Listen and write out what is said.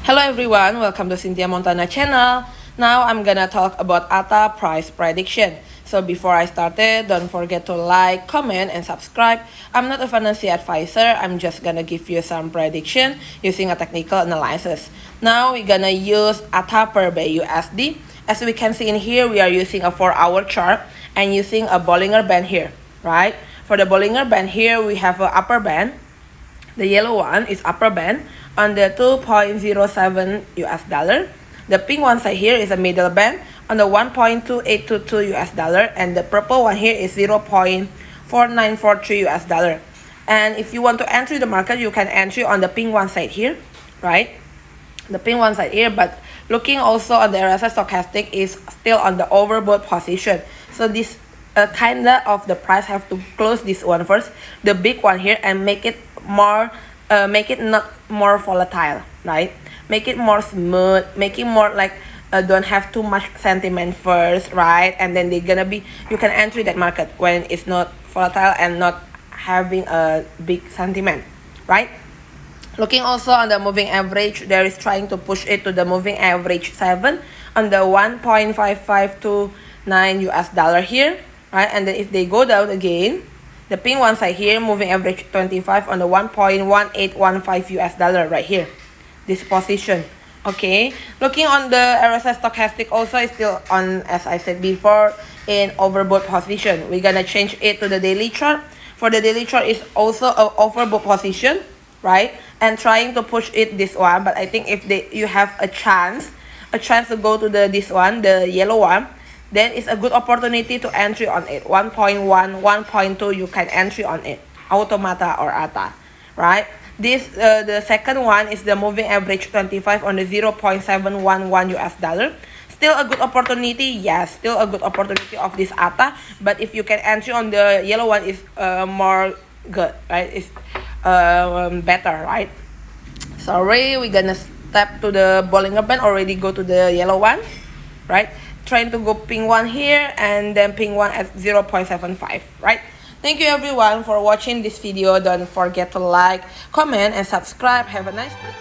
Hello everyone, welcome to Cynthia Montana channel. Now I'm gonna talk about ATA price prediction. So before I started, don't forget to like, comment, and subscribe. I'm not a financial advisor, I'm just gonna give you some prediction using a technical analysis. Now we're gonna use ATA per BUSD. As we can see in here, we are using a 4-hour chart and using a Bollinger Band here, right? For the Bollinger Band here, we have an upper band. The yellow one is upper band on the 2.07 US dollar. The pink one side here is a middle band on the 1.2822 US dollar, and the purple one here is 0.4943 US dollar. And if you want to enter the market, you can enter on the pink one side here, right? The pink one side here, but looking also on the RSI stochastic is still on the overbought position. So this kinda of the price have to close this one first, the big one here, and make it more make it not more volatile, right? Make it more smooth, make it more like don't have too much sentiment first, right? And then they're gonna be, you can enter that market when it's not volatile and not having a big sentiment, right? Looking also on the moving average, there is trying to push it to the moving average 7 on the 1.5529 US dollar here, right? And then if they go down again, the pink one side here, moving average 25 on the 1.1815 US dollar right here, this position. Okay, looking on the RSI stochastic also is still on, as I said before, in overbought position. We're gonna change it to the daily chart. For the daily chart is also an overbought position, right? And trying to push it this one, but I think if you have a chance to go to this one, the yellow one, then it's a good opportunity to entry on it. 1.1, 1.2, you can entry on it. Automata or ATA, right? This the second one is the moving average 25 on the 0.711 US dollar. Still a good opportunity, yes, still a good opportunity of this ATA. But if you can entry on the yellow one, is more good, right? It's better, right? Sorry, we're gonna step to the Bollinger Band, already go to the yellow one, right? Trying to go pink one here and then pink one at 0.75, right? Thank you everyone for watching this video. Don't forget to like, comment, and subscribe. Have a nice day.